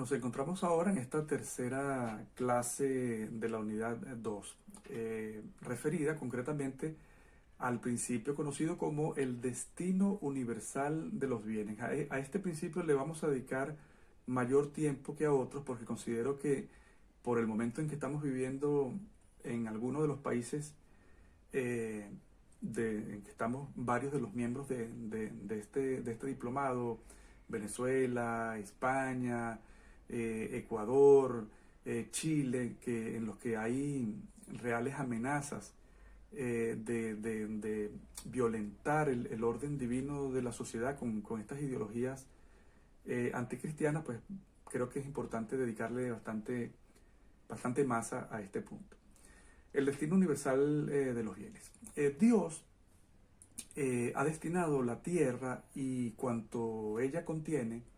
Nos encontramos ahora en esta tercera clase de la unidad 2, referida concretamente al principio conocido como el destino universal de los bienes. A este principio le vamos a dedicar mayor tiempo que a otros porque considero que por el momento en que estamos viviendo en algunos de los países eh, en que estamos varios de los miembros de este diplomado, Venezuela, España, Ecuador, Chile, en los que hay reales amenazas de violentar el orden divino de la sociedad con estas ideologías anticristianas, pues creo que es importante dedicarle bastante masa a este punto. El destino universal de los bienes. Dios ha destinado la tierra y cuanto ella contiene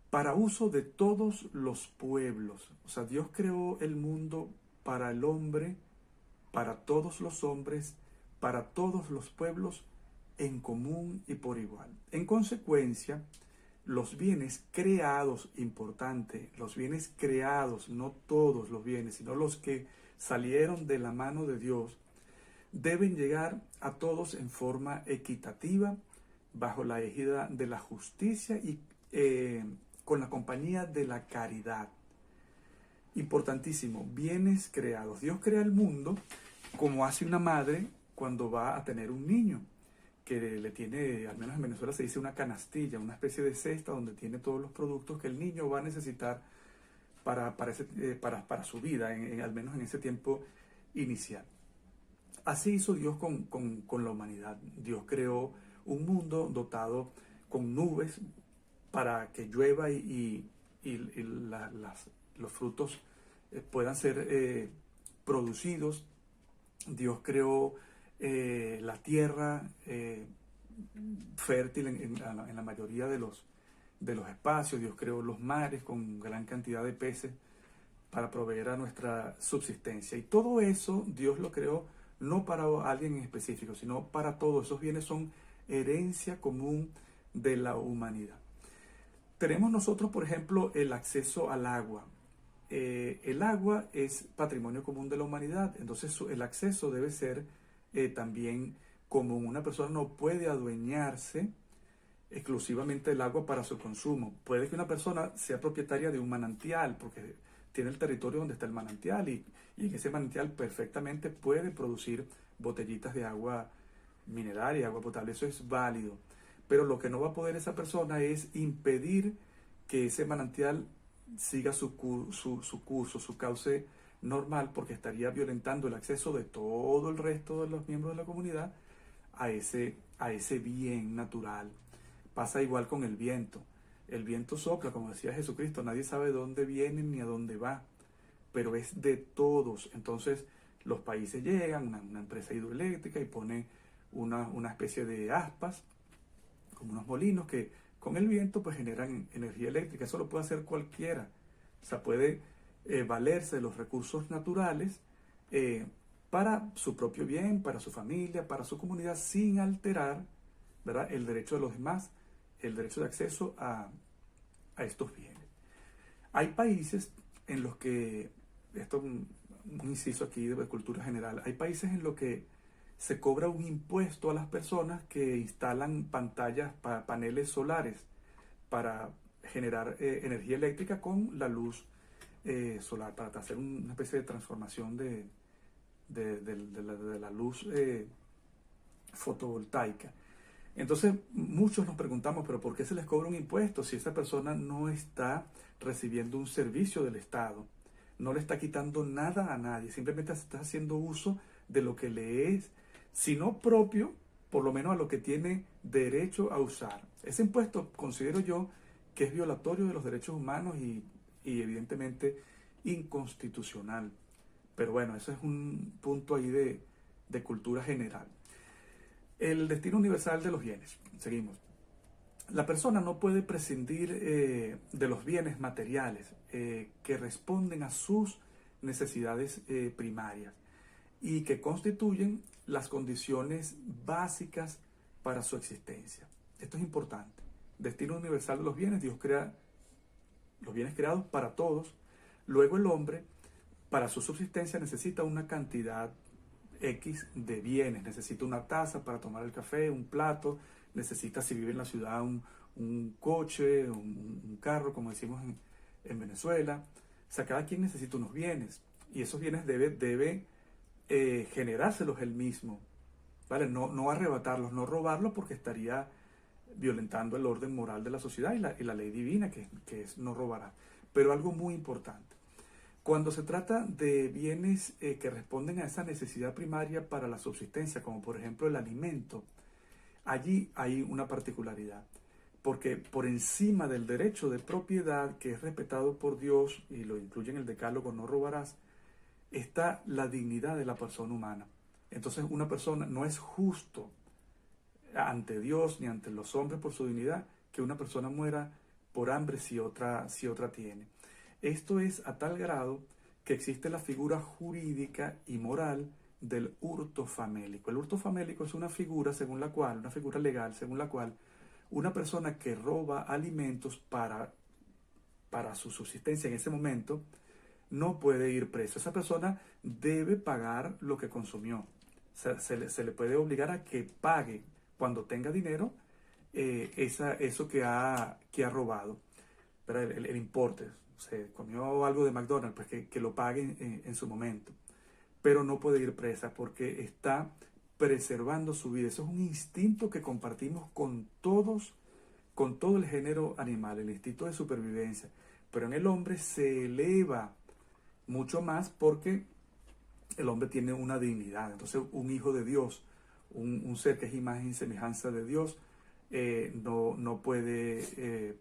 para uso de todos los pueblos. O sea, Dios creó el mundo para el hombre, para todos los hombres, para todos los pueblos, en común y por igual. En consecuencia, los bienes creados, importante, los bienes creados, no todos los bienes, sino los que salieron de la mano de Dios, deben llegar a todos en forma equitativa, bajo la égida de la justicia y con la compañía de la caridad. Importantísimo, bienes creados. Dios crea el mundo como hace una madre cuando va a tener un niño, que le tiene, al menos en Venezuela se dice una canastilla, una especie de cesta donde tiene todos los productos que el niño va a necesitar para su vida, al menos en ese tiempo inicial. Así hizo Dios con la humanidad. Dios creó un mundo dotado con nubes para que llueva los frutos puedan ser producidos. Dios creó la tierra fértil en la mayoría de los espacios. Dios creó los mares con gran cantidad de peces para proveer a nuestra subsistencia. Y todo eso Dios lo creó no para alguien en específico, sino para todos. Esos bienes son herencia común de la humanidad. Tenemos nosotros, por ejemplo, el acceso al agua. El agua es patrimonio común de la humanidad, entonces el acceso debe ser también común. Una persona no puede adueñarse exclusivamente del agua para su consumo. Puede que una persona sea propietaria de un manantial porque tiene el territorio donde está el manantial y en ese manantial perfectamente puede producir botellitas de agua mineral y agua potable. Eso es válido. Pero lo que no va a poder esa persona es impedir que ese manantial siga su curso, su cauce normal, porque estaría violentando el acceso de todo el resto de los miembros de la comunidad a ese bien natural. Pasa igual con el viento. El viento sopla, como decía Jesucristo, nadie sabe de dónde viene ni a dónde va, pero es de todos. Entonces los países llegan, una empresa hidroeléctrica y pone una especie de aspas, como unos molinos que con el viento pues generan energía eléctrica. Eso lo puede hacer cualquiera. O sea, puede valerse de los recursos naturales para su propio bien, para su familia, para su comunidad, sin alterar, ¿verdad?, el derecho de los demás, el derecho de acceso a estos bienes. Hay países en los que, esto es un inciso aquí de cultura general, hay países en los que se cobra un impuesto a las personas que instalan pantallas, paneles solares para generar energía eléctrica con la luz solar, para hacer una especie de transformación de la luz fotovoltaica. Entonces muchos nos preguntamos, pero ¿por qué se les cobra un impuesto si esa persona no está recibiendo un servicio del Estado? No le está quitando nada a nadie, simplemente está haciendo uso de lo que le es, si no propio, por lo menos a lo que tiene derecho a usar. Ese impuesto considero yo que es violatorio de los derechos humanos y evidentemente inconstitucional. Pero bueno, eso es un punto ahí de cultura general. El destino universal de los bienes. Seguimos. La persona no puede prescindir de los bienes materiales que responden a sus necesidades primarias y que constituyen las condiciones básicas para su existencia. Esto es importante. Destino universal de los bienes. Dios crea los bienes creados para todos. Luego el hombre, para su subsistencia, necesita una cantidad X de bienes. Necesita una taza para tomar el café, un plato, necesita, si vive en la ciudad, un coche, un carro, como decimos en Venezuela. O sea, cada quien necesita unos bienes y esos bienes debe generárselos él mismo, ¿vale? No arrebatarlos, no robarlos, porque estaría violentando el orden moral de la sociedad y la ley divina, que es no robará. Pero algo muy importante, cuando se trata de bienes que responden a esa necesidad primaria para la subsistencia, como por ejemplo el alimento, allí hay una particularidad, porque por encima del derecho de propiedad, que es respetado por Dios y lo incluye en el decálogo no robarás, está la dignidad de la persona humana. Entonces una persona, no es justo ante Dios ni ante los hombres por su dignidad que una persona muera por hambre si otra tiene. Esto es a tal grado que existe la figura jurídica y moral del hurto famélico. El hurto famélico es una figura una figura legal según la cual una persona que roba alimentos para su subsistencia en ese momento no puede ir preso. Esa persona debe pagar lo que consumió. Se le puede obligar a que pague cuando tenga dinero eso que ha robado. Pero el importe, se comió algo de McDonald's, pues que lo pague en su momento. Pero no puede ir presa porque está preservando su vida. Eso es un instinto que compartimos con todo el género animal, el instinto de supervivencia. Pero en el hombre se eleva mucho más porque el hombre tiene una dignidad. Entonces un hijo de Dios, un ser que es imagen y semejanza de Dios, no puede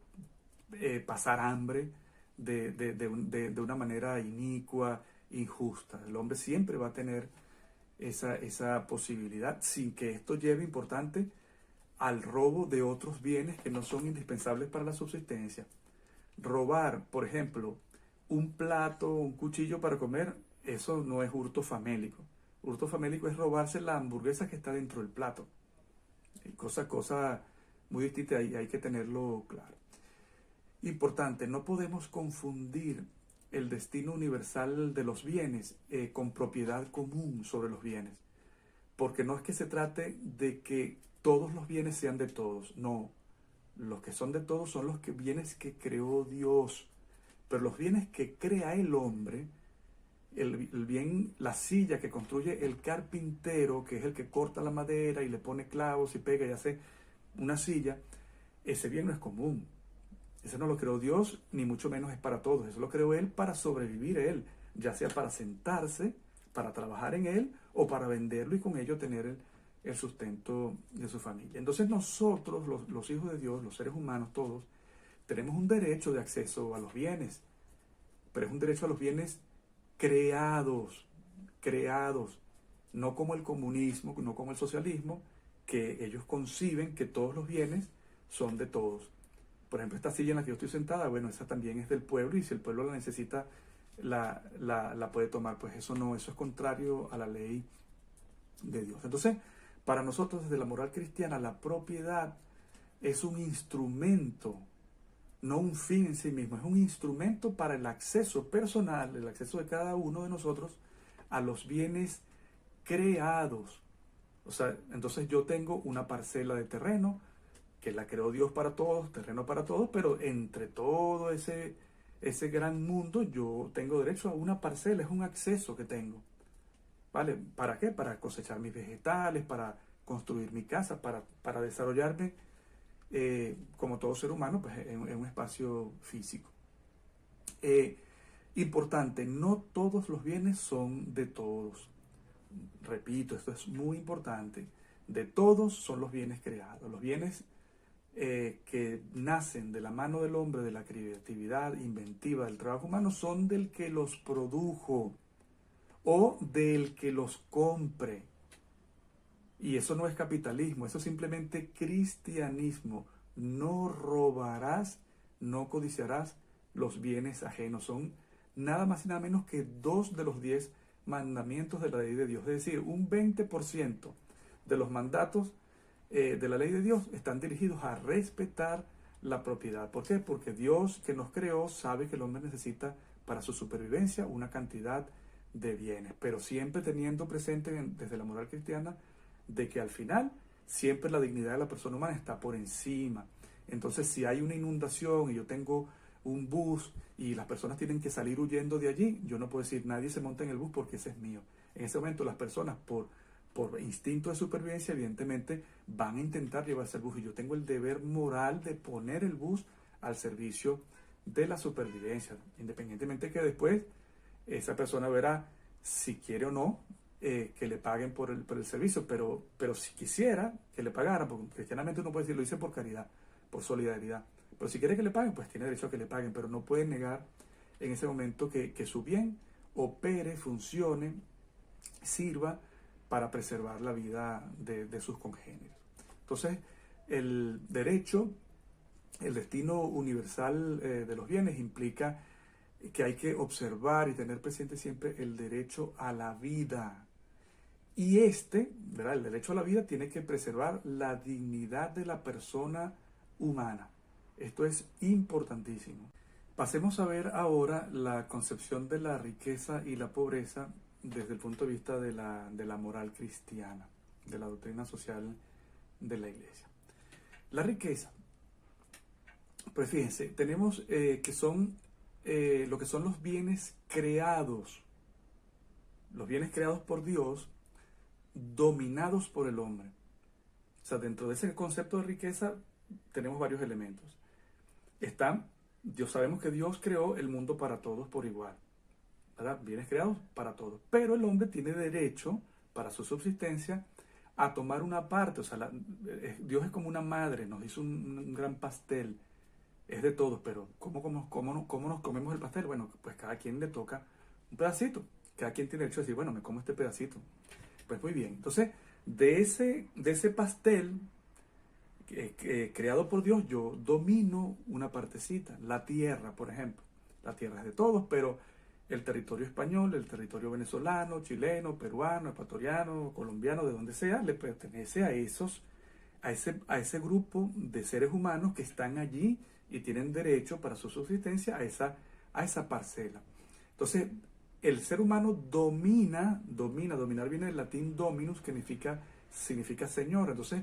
pasar hambre de una manera inicua, injusta. El hombre siempre va a tener esa posibilidad, sin que esto lleve, importante, al robo de otros bienes que no son indispensables para la subsistencia. Robar, por ejemplo, un plato, un cuchillo para comer, eso no es hurto famélico. Hurto famélico es robarse la hamburguesa que está dentro del plato. Cosa muy distinta, y hay que tenerlo claro. Importante, no podemos confundir el destino universal de los bienes con propiedad común sobre los bienes. Porque no es que se trate de que todos los bienes sean de todos, no. Los que son de todos son los bienes que creó Dios. Pero los bienes que crea el hombre, el bien, la silla que construye el carpintero, que es el que corta la madera y le pone clavos y pega y hace una silla, ese bien no es común. Ese no lo creó Dios, ni mucho menos es para todos. Eso lo creó Él para sobrevivir Él, ya sea para sentarse, para trabajar en Él, o para venderlo y con ello tener el sustento de su familia. Entonces nosotros, los hijos de Dios, los seres humanos todos, tenemos un derecho de acceso a los bienes, pero es un derecho a los bienes creados, no como el comunismo, no como el socialismo, que ellos conciben que todos los bienes son de todos. Por ejemplo, esta silla en la que yo estoy sentada, bueno, esa también es del pueblo, y si el pueblo la necesita, la puede tomar. Pues eso no, eso es contrario a la ley de Dios. Entonces, para nosotros, desde la moral cristiana, la propiedad es un instrumento, no un fin en sí mismo, es un instrumento para el acceso personal, el acceso de cada uno de nosotros a los bienes creados. O sea, entonces yo tengo una parcela de terreno que la creó Dios para todos, terreno para todos, pero entre todo ese gran mundo yo tengo derecho a una parcela, es un acceso que tengo. ¿Vale? ¿Para qué? Para cosechar mis vegetales, para construir mi casa, para desarrollarme como todo ser humano, pues, en un espacio físico. Importante, no todos los bienes son de todos. Repito, esto es muy importante. De todos son los bienes creados. Los bienes que nacen de la mano del hombre, de la creatividad inventiva, del trabajo humano, son del que los produjo o del que los compre. Y eso no es capitalismo, eso es simplemente cristianismo. No robarás, no codiciarás los bienes ajenos. Son nada más y nada menos que 2 de los 10 mandamientos de la ley de Dios. Es decir, un 20% de los mandatos de la ley de Dios están dirigidos a respetar la propiedad. ¿Por qué? Porque Dios que nos creó sabe que el hombre necesita para su supervivencia una cantidad de bienes, pero siempre teniendo presente desde la moral cristiana de que al final siempre la dignidad de la persona humana está por encima. Entonces, si hay una inundación y yo tengo un bus y las personas tienen que salir huyendo de allí, yo no puedo decir nadie se monta en el bus porque ese es mío. En ese momento las personas por instinto de supervivencia evidentemente van a intentar llevarse el bus y yo tengo el deber moral de poner el bus al servicio de la supervivencia, independientemente que después esa persona verá si quiere o no que le paguen por el servicio, pero si quisiera que le pagaran, porque cristianamente uno puede decir lo hice por caridad, por solidaridad, pero si quiere que le paguen, pues tiene derecho a que le paguen, pero no puede negar en ese momento que su bien opere, funcione, sirva para preservar la vida de sus congéneres. Entonces, el derecho, el destino universal de los bienes implica que hay que observar y tener presente siempre el derecho a la vida. Y ¿verdad? El derecho a la vida tiene que preservar la dignidad de la persona humana. Esto es importantísimo. Pasemos a ver ahora la concepción de la riqueza y la pobreza desde el punto de vista de la moral cristiana, de la doctrina social de la Iglesia. La riqueza, pues fíjense, tenemos que son lo que son los bienes creados por Dios, dominados por el hombre. O sea, dentro de ese concepto de riqueza tenemos varios elementos. Sabemos que Dios creó el mundo para todos por igual, ¿verdad? Bienes creados para todos. Pero el hombre tiene derecho, para su subsistencia, a tomar una parte. O sea, Dios es como una madre, nos hizo un gran pastel. Es de todos, pero ¿cómo nos comemos el pastel? Bueno, pues cada quien le toca un pedacito. Cada quien tiene derecho a decir, bueno, me como este pedacito. Pues muy bien. Entonces, de ese pastel creado por Dios, yo domino una partecita. La tierra, por ejemplo. La tierra es de todos, pero el territorio español, el territorio venezolano, chileno, peruano, ecuatoriano, colombiano, de donde sea, le pertenece a ese grupo de seres humanos que están allí y tienen derecho para su subsistencia a esa parcela. Entonces, el ser humano dominar viene del latín dominus, que significa señor. Entonces,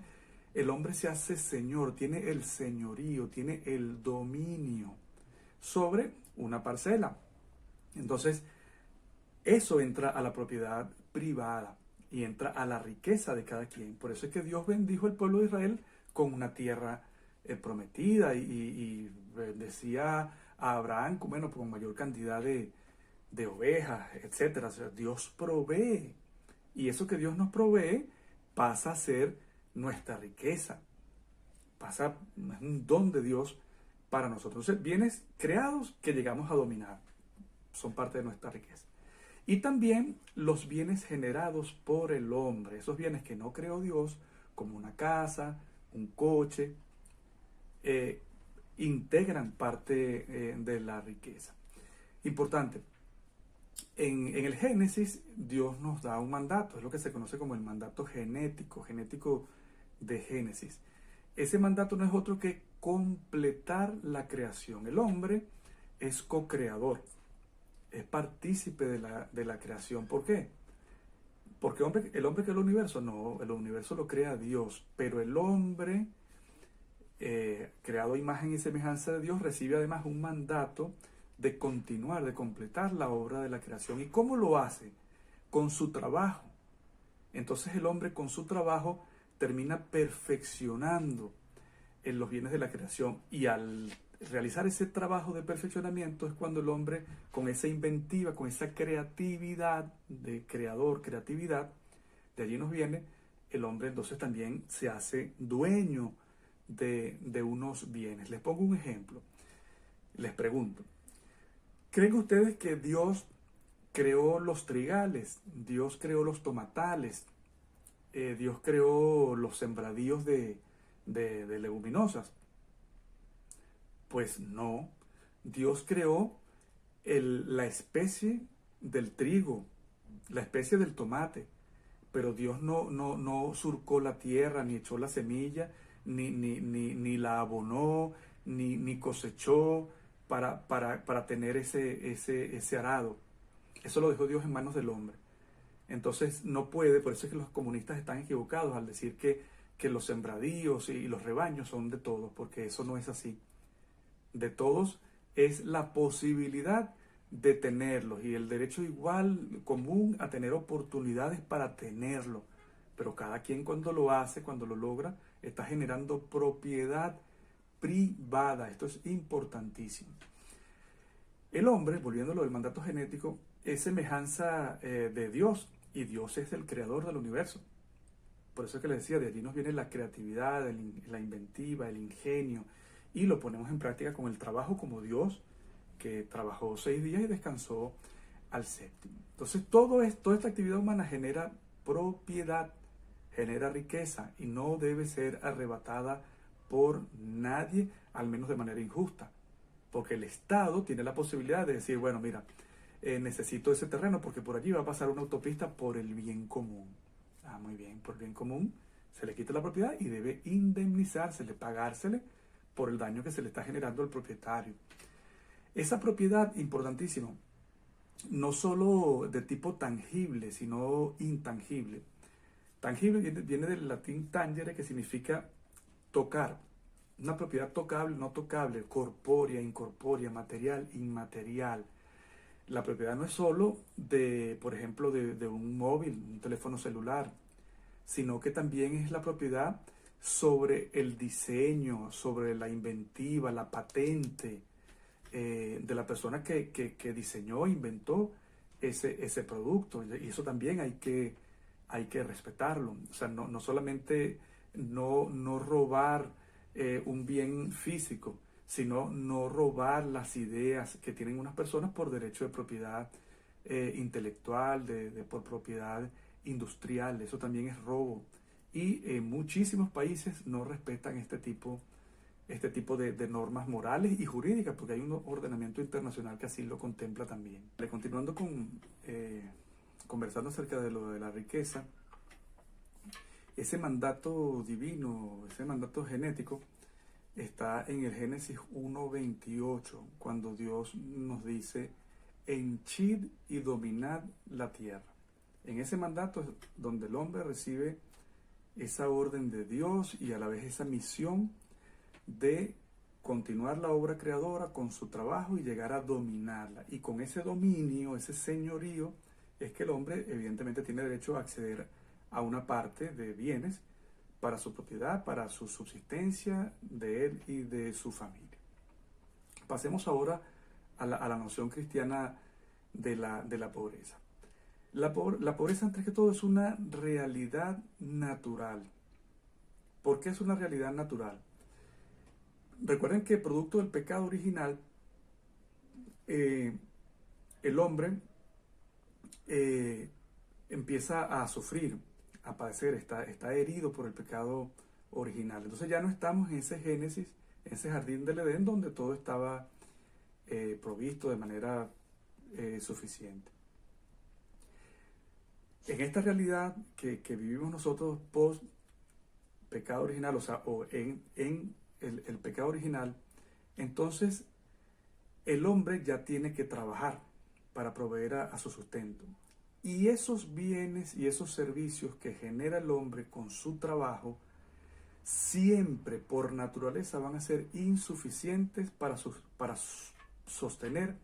el hombre se hace señor, tiene el señorío, tiene el dominio sobre una parcela. Entonces, eso entra a la propiedad privada y entra a la riqueza de cada quien. Por eso es que Dios bendijo al pueblo de Israel con una tierra prometida y bendecía a Abraham con mayor cantidad de ovejas, etc. O sea, Dios provee. Y eso que Dios nos provee pasa a ser nuestra riqueza. Es un don de Dios para nosotros. Entonces, bienes creados que llegamos a dominar son parte de nuestra riqueza. Y también los bienes generados por el hombre, esos bienes que no creó Dios, como una casa, un coche, integran parte de la riqueza. Importante, en el Génesis Dios nos da un mandato, es lo que se conoce como el mandato genético de Génesis. Ese mandato no es otro que completar la creación. El hombre es co-creador, es partícipe de la creación. ¿Por qué? Porque el hombre creó el universo. No, el universo lo crea Dios, pero el hombre, creado a imagen y semejanza de Dios, recibe además un mandato de continuar, de completar la obra de la creación. ¿Y cómo lo hace? Con su trabajo. Entonces el hombre con su trabajo termina perfeccionando en los bienes de la creación, y al realizar ese trabajo de perfeccionamiento es cuando el hombre, con esa inventiva, con esa creatividad de creador, creatividad, de allí nos viene, el hombre entonces también se hace dueño de unos bienes. Les pongo un ejemplo. Les pregunto, ¿creen ustedes que Dios creó los trigales? Dios creó los tomatales, Dios creó los sembradíos de leguminosas. Pues no, Dios creó la especie del trigo, la especie del tomate, pero Dios no surcó la tierra, ni echó la semilla, ni la abonó, ni cosechó para tener ese arado. Eso lo dejó Dios en manos del hombre. Entonces no puede, por eso es que los comunistas están equivocados al decir que los sembradíos y los rebaños son de todos, porque eso no es así. De todos es la posibilidad de tenerlos y el derecho igual común a tener oportunidades para tenerlo. Pero cada quien cuando lo hace, cuando lo logra, está generando propiedad privada. Esto es importantísimo. El hombre, volviéndolo del mandato genético, es semejanza de Dios y Dios es el creador del universo. Por eso es que le decía, de allí nos viene la creatividad, la inventiva, el ingenio y lo ponemos en práctica con el trabajo como Dios, que trabajó 6 días y descansó al séptimo. Entonces toda esta actividad humana genera propiedad, genera riqueza y no debe ser arrebatada por nadie, al menos de manera injusta. Porque el Estado tiene la posibilidad de decir, bueno, mira, necesito ese terreno porque por allí va a pasar una autopista por el bien común. Ah, muy bien, por el bien común se le quita la propiedad y debe indemnizársele, pagársele por el daño que se le está generando al propietario. Esa propiedad, importantísimo, no solo de tipo tangible, sino intangible. Tangible viene del latín tangere, que significa tocar. Una propiedad tocable, no tocable, corpórea, incorpórea, material, inmaterial. La propiedad no es solo por ejemplo, de un móvil, un teléfono celular, sino que también es la propiedad sobre el diseño, sobre la inventiva, la patente de la persona que diseñó, inventó ese producto. Y eso también hay que respetarlo. O sea, no solamente no robar un bien físico, sino no robar las ideas que tienen unas personas por derecho de propiedad intelectual, por propiedad industrial. Eso también es robo. Y muchísimos países no respetan este tipo de normas morales y jurídicas, porque hay un ordenamiento internacional que así lo contempla también. Continuando conversando acerca de lo de la riqueza, ese mandato divino, ese mandato genético, está en el Génesis 1:28, cuando Dios nos dice, henchid y dominad la tierra. En ese mandato es donde el hombre recibe esa orden de Dios y a la vez esa misión de continuar la obra creadora con su trabajo y llegar a dominarla. Y con ese dominio, ese señorío, es que el hombre evidentemente tiene derecho a acceder a una parte de bienes para su propiedad, para su subsistencia de él y de su familia. Pasemos ahora a la noción cristiana de la pobreza. La pobreza, antes que todo, es una realidad natural. ¿Por qué es una realidad natural? Recuerden que producto del pecado original, el hombre empieza a sufrir, a padecer, está herido por el pecado original. Entonces ya no estamos en ese Génesis, en ese jardín del Edén donde todo estaba provisto de manera suficiente. En esta realidad que vivimos nosotros post pecado original, o en el pecado original, entonces el hombre ya tiene que trabajar para proveer a su sustento. Y esos bienes y esos servicios que genera el hombre con su trabajo, siempre por naturaleza van a ser insuficientes para sostener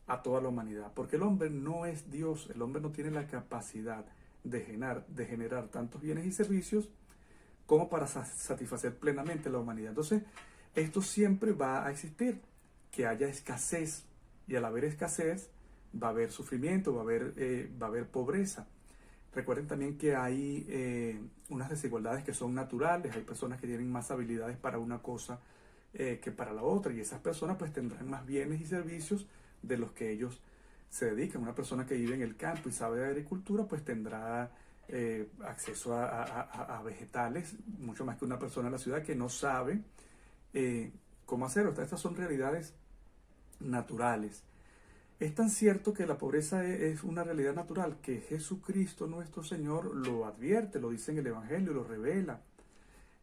a toda la humanidad. Porque el hombre no es Dios, el hombre no tiene la capacidad de generar tantos bienes y servicios como para satisfacer plenamente la humanidad. Entonces, esto siempre va a existir, que haya escasez, y al haber escasez va a haber sufrimiento, va a haber pobreza. Recuerden también que hay unas desigualdades que son naturales, hay personas que tienen más habilidades para una cosa que para la otra, y esas personas pues tendrán más bienes y servicios de los que ellos se dedican. Una persona que vive en el campo y sabe de agricultura pues tendrá acceso a vegetales, mucho más que una persona en la ciudad que no sabe cómo hacerlo. Estas son realidades naturales. Es tan cierto que la pobreza es una realidad natural que Jesucristo nuestro Señor lo advierte, lo dice en el Evangelio, lo revela.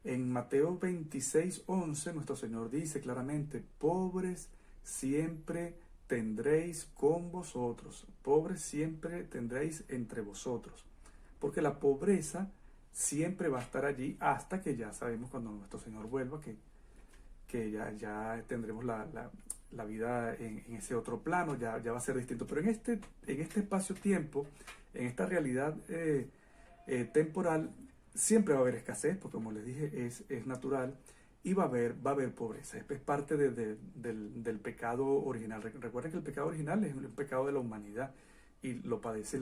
En Mateo 26:11, nuestro Señor dice claramente, pobres siempre tendréis con vosotros, pobres siempre tendréis entre vosotros, porque la pobreza siempre va a estar allí hasta que ya sabemos cuando nuestro Señor vuelva que ya tendremos la vida en ese otro plano, ya va a ser distinto. Pero en este espacio-tiempo, en esta realidad temporal, siempre va a haber escasez, porque como les dije, es natural, y va a haber pobreza. Es parte del pecado original. Recuerden que el pecado original es un pecado de la humanidad y lo padece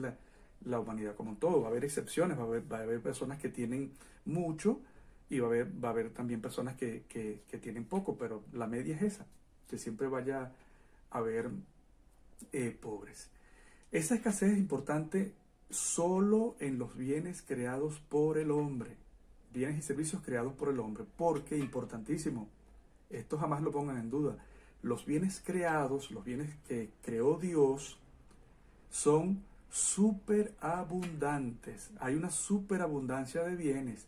la humanidad como un todo. Va a haber excepciones, va a haber personas que tienen mucho y va a haber también personas que tienen poco, pero la media es esa, que siempre vaya a haber pobres. Esa escasez es importante solo en los bienes creados por el hombre, bienes y servicios creados por el hombre, porque, importantísimo, esto jamás lo pongan en duda, los bienes creados, los bienes que creó Dios, son superabundantes. Hay una superabundancia de bienes,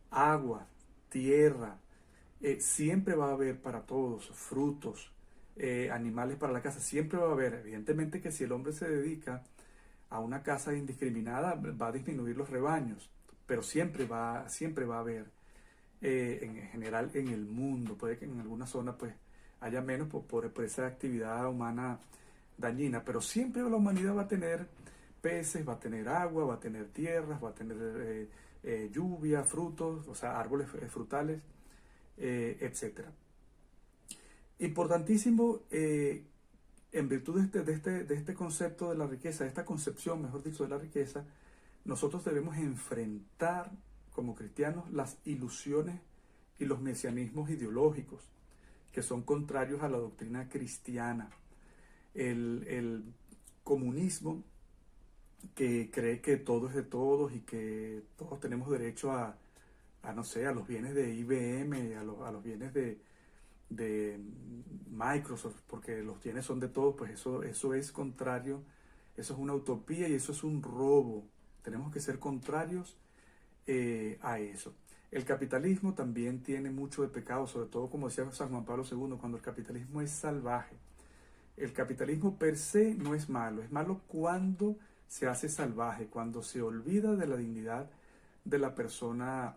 agua, tierra, siempre va a haber para todos, frutos, animales para la casa, siempre va a haber. Evidentemente que si el hombre se dedica a una caza indiscriminada, va a disminuir los rebaños, pero siempre va a haber, en general en el mundo. Puede que en alguna zona pues haya menos por esa actividad humana dañina, pero siempre la humanidad va a tener peces, va a tener agua, va a tener tierras, va a tener lluvia, frutos, o sea, árboles frutales, etc. Importantísimo, en virtud de este concepto de la riqueza, de esta concepción, mejor dicho, de la riqueza, nosotros debemos enfrentar como cristianos las ilusiones y los mesianismos ideológicos que son contrarios a la doctrina cristiana. El comunismo, que cree que todo es de todos y que todos tenemos derecho no sé, a los bienes de IBM, a los bienes de Microsoft, porque los bienes son de todos, pues eso es contrario, eso es una utopía y eso es un robo. Tenemos que ser contrarios a eso. El capitalismo también tiene mucho de pecado, sobre todo como decía San Juan Pablo II, cuando el capitalismo es salvaje. El capitalismo per se no es malo cuando se hace salvaje, cuando se olvida de la dignidad de la persona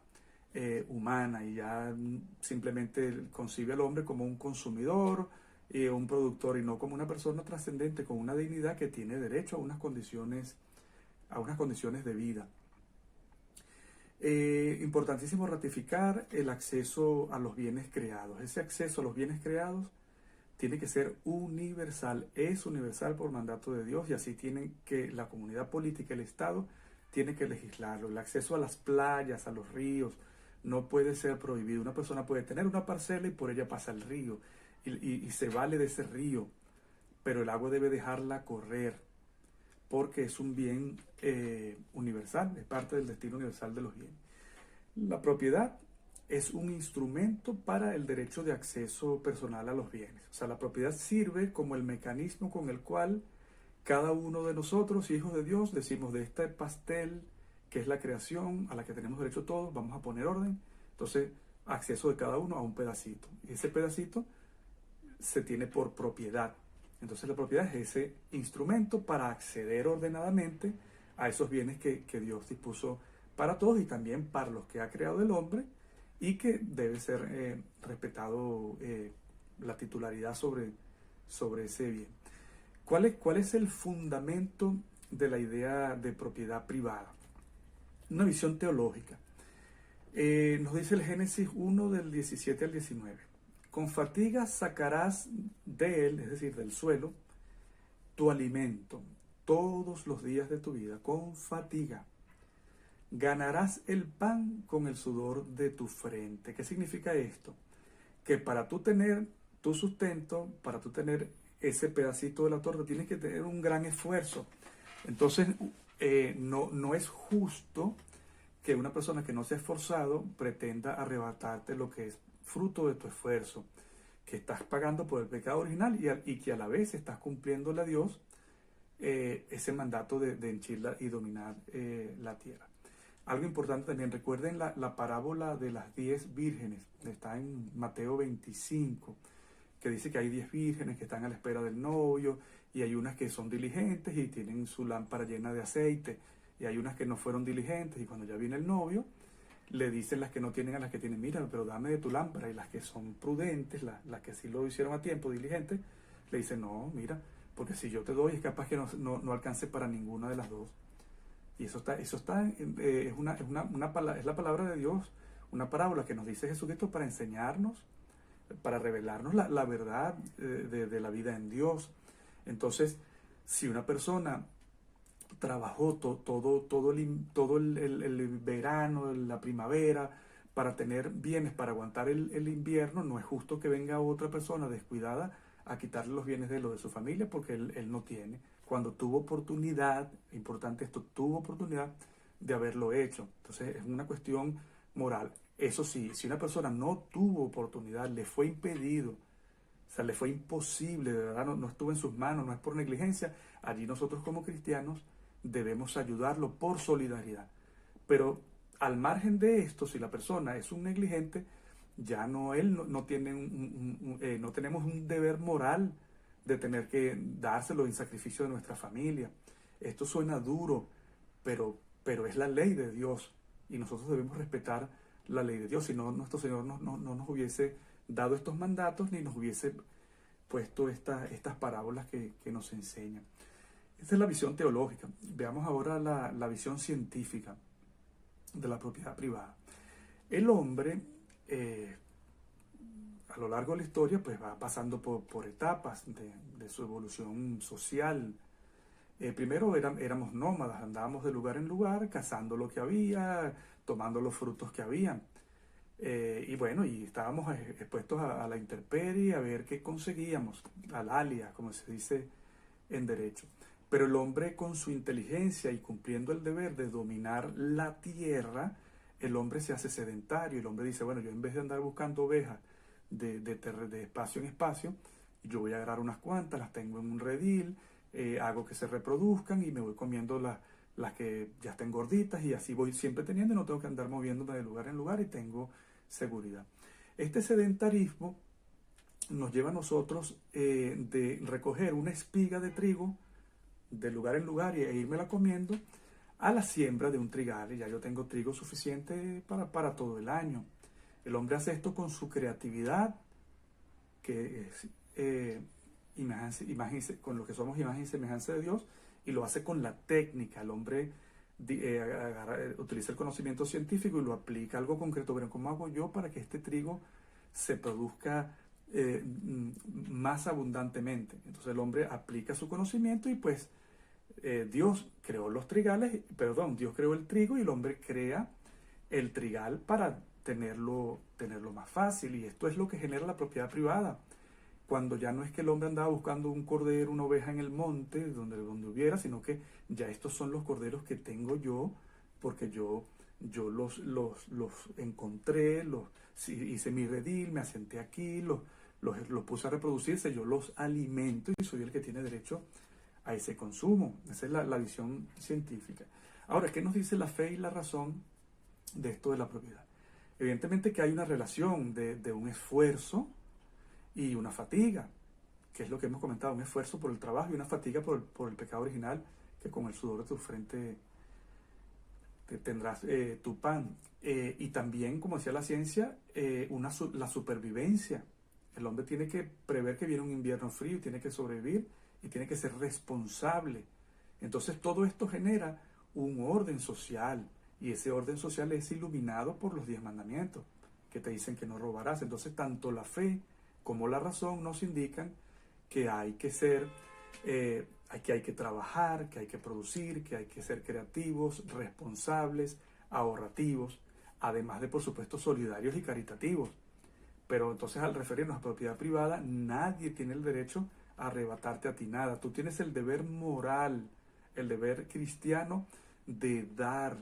humana y ya simplemente concibe al hombre como un consumidor, un productor, y no como una persona trascendente con una dignidad que tiene derecho a unas condiciones de vida. Importantísimo ratificar el acceso a los bienes creados. Ese acceso a los bienes creados tiene que ser universal, es universal por mandato de Dios, y así tienen que la comunidad política, el Estado, tiene que legislarlo. El acceso a las playas, a los ríos, no puede ser prohibido. Una persona puede tener una parcela y por ella pasa el río y se vale de ese río, pero el agua debe dejarla correr porque es un bien universal, es parte del destino universal de los bienes. La propiedad es un instrumento para el derecho de acceso personal a los bienes. O sea, la propiedad sirve como el mecanismo con el cual cada uno de nosotros, hijos de Dios, decimos, de este pastel que es la creación a la que tenemos derecho todos, vamos a poner orden. Entonces, acceso de cada uno a un pedacito. Y ese pedacito se tiene por propiedad. Entonces, la propiedad es ese instrumento para acceder ordenadamente a esos bienes que Dios dispuso para todos y también para los que ha creado el hombre, y que debe ser respetado la titularidad sobre ese bien. ¿Cuál es el fundamento de la idea de propiedad privada? Una visión teológica. Nos dice el Génesis 1 del 17 al 19. Con fatiga sacarás de él, es decir, del suelo, tu alimento todos los días de tu vida, con fatiga. Ganarás el pan con el sudor de tu frente. ¿Qué significa esto? Que para tú tener tu sustento, para tú tener ese pedacito de la torta, tienes que tener un gran esfuerzo. Entonces, no es justo que una persona que no se ha esforzado pretenda arrebatarte lo que es fruto de tu esfuerzo, que estás pagando por el pecado original y que a la vez estás cumpliéndole a Dios ese mandato de henchirla y dominar la tierra. Algo importante también, recuerden la parábola de las 10 vírgenes, está en Mateo 25, que dice que hay 10 vírgenes que están a la espera del novio, y hay unas que son diligentes y tienen su lámpara llena de aceite, y hay unas que no fueron diligentes, y cuando ya viene el novio, le dicen las que no tienen a las que tienen, mira, pero dame de tu lámpara, y las que son prudentes, las que sí lo hicieron a tiempo, diligentes, le dicen, no, mira, porque si yo te doy es capaz que no alcance para ninguna de las dos. Y es la palabra de Dios, una parábola que nos dice Jesucristo para enseñarnos, para revelarnos la verdad de la vida en Dios. Entonces, si una persona trabajó todo el verano, la primavera, para tener bienes, para aguantar el invierno, no es justo que venga otra persona descuidada a quitarle los bienes de lo de su familia porque él no tiene. Cuando tuvo oportunidad, importante esto, tuvo oportunidad de haberlo hecho. Entonces es una cuestión moral. Eso sí, si una persona no tuvo oportunidad, le fue impedido, o sea, le fue imposible, de verdad no estuvo en sus manos, no es por negligencia, allí nosotros como cristianos debemos ayudarlo por solidaridad. Pero al margen de esto, si la persona es un negligente, ya no tiene no tenemos un deber moral de tener que dárselo en sacrificio de nuestra familia. Esto suena duro, pero es la ley de Dios y nosotros debemos respetar la ley de Dios. Si no, nuestro Señor no nos hubiese dado estos mandatos ni nos hubiese puesto estas parábolas que nos enseñan. Esta es la visión teológica. Veamos ahora la visión científica de la propiedad privada. El hombre, a lo largo de la historia, pues va pasando por etapas de su evolución social. Primero éramos nómadas, andábamos de lugar en lugar, cazando lo que había, tomando los frutos que habían. Y bueno, y estábamos expuestos a la intemperie, a ver qué conseguíamos, al alia, como se dice en derecho. Pero el hombre con su inteligencia y cumpliendo el deber de dominar la tierra, el hombre se hace sedentario. El hombre dice, bueno, yo en vez de andar buscando ovejas de espacio en espacio, yo voy a agarrar unas cuantas, las tengo en un redil, hago que se reproduzcan y me voy comiendo las que ya estén gorditas y así voy siempre teniendo y no tengo que andar moviéndome de lugar en lugar y tengo seguridad. Este sedentarismo nos lleva a nosotros de recoger una espiga de trigo de lugar en lugar e irmela comiendo a la siembra de un trigal y ya yo tengo trigo suficiente para todo el año. El hombre hace esto con su creatividad, que es con lo que somos imagen y semejanza de Dios, y lo hace con la técnica. El hombre utiliza el conocimiento científico y lo aplica a algo concreto. Pero ¿cómo hago yo para que este trigo se produzca más abundantemente? Entonces el hombre aplica su conocimiento y pues Dios creó los trigales, Dios creó el trigo y el hombre crea el trigal para tenerlo más fácil. Y esto es lo que genera la propiedad privada. Cuando ya no es que el hombre andaba buscando un cordero, una oveja en el monte, donde hubiera, sino que ya estos son los corderos que tengo yo, porque yo los encontré, hice mi redil, me asenté aquí, los puse a reproducirse, yo los alimento y soy el que tiene derecho a ese consumo. Esa es la visión científica. Ahora, ¿qué nos dice la fe y la razón de esto de la propiedad? Evidentemente que hay una relación de un esfuerzo y una fatiga, que es lo que hemos comentado, un esfuerzo por el trabajo y una fatiga por el pecado original, que con el sudor de tu frente tendrás tu pan. Y también, como decía la ciencia, la supervivencia. El hombre tiene que prever que viene un invierno frío y tiene que sobrevivir y tiene que ser responsable. Entonces todo esto genera un orden social y ese orden social es iluminado por los 10 mandamientos que te dicen que no robarás. Entonces tanto la fe como la razón nos indican que hay que ser, hay que trabajar, que hay que producir, que hay que ser creativos, responsables, ahorrativos, además de, por supuesto, solidarios y caritativos. Pero entonces, al referirnos a propiedad privada, nadie tiene el derecho a arrebatarte a ti nada. Tú tienes el deber moral, el deber cristiano de dar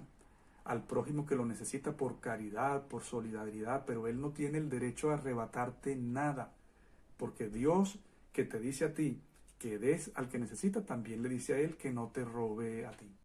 al prójimo que lo necesita por caridad, por solidaridad, pero él no tiene el derecho a arrebatarte nada, porque Dios, que te dice a ti que des al que necesita, también le dice a él que no te robe a ti.